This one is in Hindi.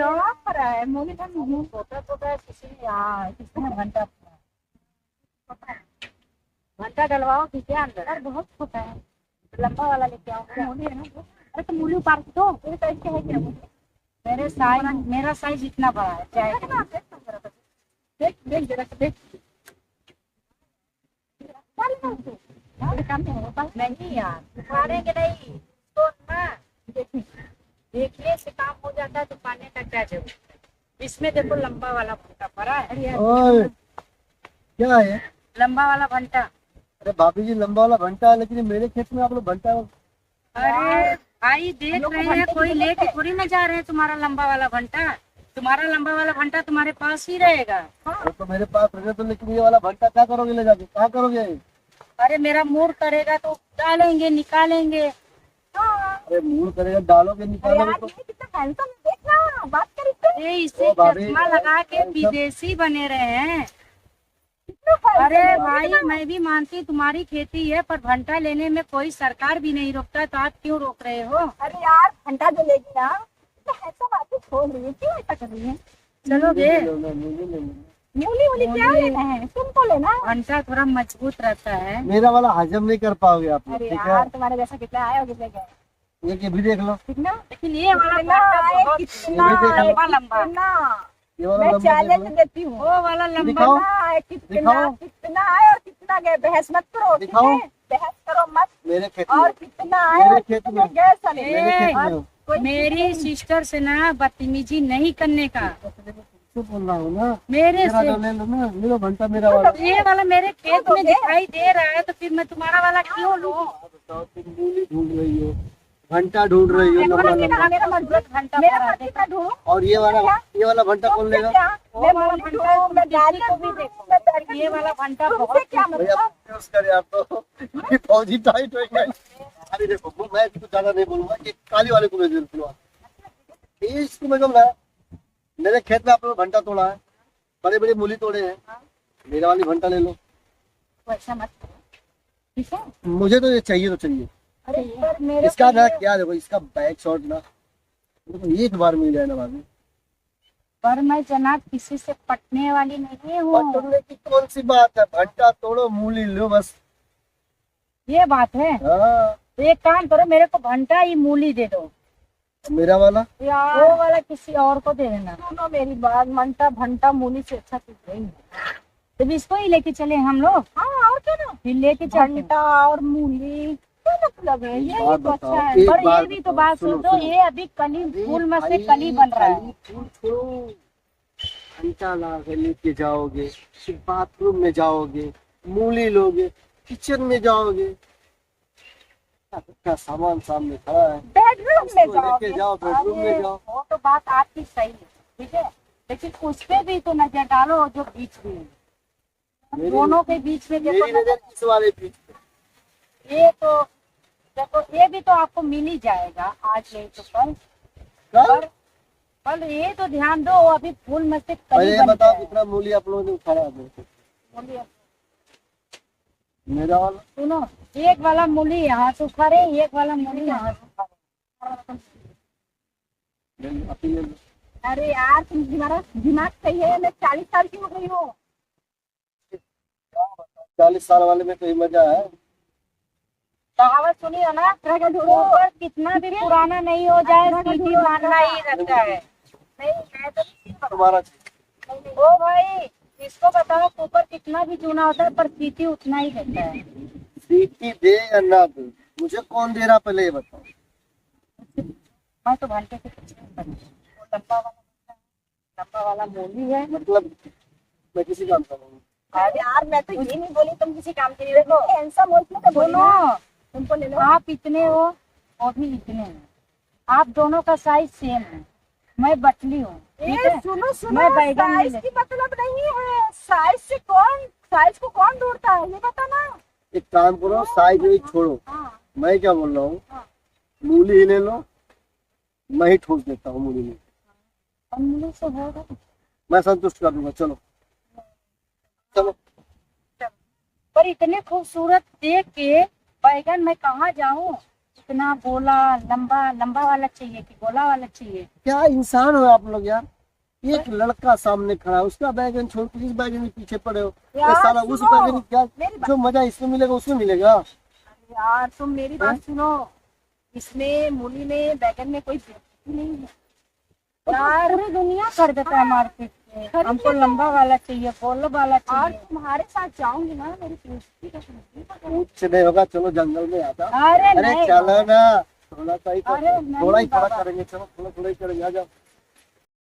क्या कर रहा है मूली का मुंह छोटा छोटा है, किसी यहाँ किसी ने घंटा छोटा है। घंटा डलवाओ ठीक है अंदर। यार बहुत छोटा है, लंबा वाला लेके आओ। मूली है ना वो? अरे तो मूली उतार के दो, मेरे साइज का है क्या वो? मेरा साइज इतना बड़ा है, चाहे देख देख जरा देख। नहीं यार उखाड़ेंगे नहीं तो ना, देखने से काम हो जाता है तो पाने का क्या जरूरत है। इसमें देखो लंबा वाला भंटा पड़ा है। ओए क्या है? लंबा वाला भंटा। अरे भाभी जी लंबा वाला भंटा है, लेकिन ये मेरे खेत में आप लोग भंटा। अरे भाई देख रहे हैं, कोई लेके थोड़ी ना जा रहे हैं तुम्हारा लंबा वाला भंटा। तुम्हारा लंबा वाला भंटा तुम्हारे पास ही रहेगा। वो तो मेरे पास रहे तो, लेकिन ये वाला भंटा क्या करोगे ले जाके, कहाँ करोगे? अरे मेरा मूड करेगा तो डालेंगे निकालेंगे। अरे मूड करेगा डालोगे निकालोगे तो। अरे इसे चश्मा लगा के विदेशी बने रहे हैं। अरे भाई मैं भी मानती हूँ तुम्हारी खेती है, पर भंटा लेने में कोई सरकार भी नहीं रोकता, तो आप क्यों रोक रहे हो? अरे यार घंटा जो लेगी ना तो ऐसा बातें छोड़ रही है, क्यों ऐसा कर रही है? चलोगे? मूली वूली क्या लेना है, तुमको लेना है। भंटा थोड़ा मजबूत रहता है। मेरा वाला हजम नहीं कर पाओगे आप लोग, अरे ठीक यार है? तुम्हारे जैसा कितना आया और कितने गए, ये भी देख लो, कितना लेकिन ये वाला कितना भंटा आए, बहुत कितना लंबा लंबा। कितना ये वाला मैं लंबा देख चैलेंज लो। देती हूँ। वो वाला लंबा। दिखाओ। कितना आए, कितना दिखाओ। कितना आए और कितना गए, बहस मत करो, ठीक दिखाओ। है? बहस करो मत। मेरे खेत और में, कितना आए मेरे और खेत कितने में। गए साले। मेरे खेत में हो। मेरी सिस्टर से ना बदतमीजी नहीं करने का। तो बोल रहा हूँ ना, मेरे मेरा से जो ले लो ना, ले लो भंटा मेरा वाला। ये वाला मेरे खेत में दिखाई दे रहा है, तो फिर मैं तुम्हारा वाला क्यों लूं? बताओ, तुम मूली ढूंढ रही हो, भंटा ढूंढ रही हो लंबा लंबा, मेरा मजबूत घंटा मेरा पड़ा मर्जी का ढूंढो। और ये वाला भंटा कौन लेगा? मैं मूली ढूंढूं, मैं गाजर को भी ढूंढूं, देखो। मैं बैगन ये वाला भंटा तुमसे बहुत क्या भैया मतलब? यूज करे आप तो। ये फौजी टाइट हो गए। अरे देखो मैं कुछ ज्यादा नहीं बोलूंगा कि काली वाले को भेज दो फिलहाल। इसको मैं कब लाया, मेरे खेत में आप लोग भंटा तोड़ा है, बड़े बड़े मूली तोड़े हैं, मेरा वाली भंटा ले लो। वैसा मत करो, ठीक है? मुझे तो ये चाहिए तो चाहिए। अरे पर मेरे इसका ना क्या देखो, इसका बैक शॉट ना देखो, एक बार मिल जाए ना भाभी। पर मैं जनाब किसी से पटने वाली नहीं हूँ। पटने की कौन सी बात है, भंटा तोड़ो मूली लो बस। ये बात है। हाँ तो एक काम करो, मेरे को भंटा ही मूली दे दो। मेरा वाला यार वो वाला किसी और को दे देना। सुनो मेरी बात, मंटा भंटा मूली से अच्छा कुछ नहीं है। तो इसको ही लेके चले हम लोग, हाँ और क्या ना, फिर लेके चलते। भंटा और मूली क्या मतलब है? ये बात भी तो बताओ, अच्छा है। एक पर ये बात भी तो बताओ, बात सुनो, सुन दो, सुनो। ये अभी कली फूल में से कली बन रहा है। फूल छोड़ो, घंटा ला के लेके जाओगे, फिर बाथरूम में जाओगे, मूली लोगे, किचन में जाओगे, क्या सामान सामने खड़ा है, बेडरूम में उसको जाओगे। लेके जाओ बेडरूम में अरे, जाओ। वो तो बात आपकी सही है, ठीक है, लेकिन उस पे भी तो नजर डालो जो बीच में है। मेरी- दोनों के बीच में देखो मेरी नजर इस वाले बीच पे। ये तो देखो, ये भी तो आपको मिल ही जाएगा आज नहीं तो कल। कल? पर ये तो ध्यान दो, अभी फूल में से पहले कली ये बन बताओ रहा है। कितना मूली आप लोगों ने उखाड़ा है? मूली- मेरा वाला सुनो, एक वाला मूली यहाँ से उखाड़े, एक वाला मूली यहाँ से उखाड़े। ले लो, आप ही ले लो। अरे यार तुम्हारा दिमाग सही है, मैं 40 साल की हो गई हूँ। 40 साल वाले में कोई मजा है? कहावत सुनी है ना, ऊपर कितना भी पुराना नहीं हो जाए, सीटी मारना ही रहता है। नहीं मैं तो तुम्हारा ओ भाई, इसको बताओ, ऊपर कितना भी चूना होता है पर सीटी उतना ही रहता है। सीटी दे या ना दे, मुझे कौन दे रहा पहले ये बताओ। मैं तो घंटे के पीछे वो लंबा वाला मूली है। मतलब मैं किसी काम का हूँ। अरे यार मैं तो ये नहीं बोली तुम किसी काम के लिए, देखो हैंडसम हो इसमें तो बोलो सुनो, तुमको ले लो। आप इतने हो, वो भी इतने हैं, आप दोनों का साइज सेम है। मैं बटली हूँ, ठीक ये है, सुनो सुनो, मैं बैगन नहीं साइज की मतलब नहीं है, साइज को कौन ढूंढता है ये बता ना। एक काम करो, साइज में छोड़ो, हाँ मैं क्या बोल रहा हूँ, हाँ। मूली ही ले लो, मैं ही ठोस देता हूँ मूली में, मूली से होगा। मैं संतुष्ट कर दूंगा। चलो चलो। पर इतने खूबसूरत देख के बैगन मैं कहाँ जाऊँ, कितना गोला लंबा लंबा वाला चाहिए कि गोला वाला चाहिए? क्या इंसान हो आप लोग यार। एक लड़का सामने खड़ा है, उसका बैगन छोड़ के इस बैगन के पीछे पड़े हो। यार, ये साला उस सुनो, बैगन क्या मेरी बात- जो मजा इसमें मिलेगा उसमें मिलेगा। यार तुम मेरी बात सुनो, इसमें मूली में बैगन में कोई बेइज्जती नहीं है यार पूरी दुनिया कर देता है मार्केट में। खरीद हमको लेते लंबा वाला चाहिए, गोला वाला और चाहिए। तुम्हारे साथ जाऊंगी ना मेरी दोस्ती का कुछ नहीं होगा, चलो जंगल में आता। अरे अरे नहीं चलो ना, थोड़ा सा ही अरे नहीं थोड़ा ही थोड़ा बाबा। करेंगे, चलो थोड़ा थोड़ा ही करेंगे, आ जाओ।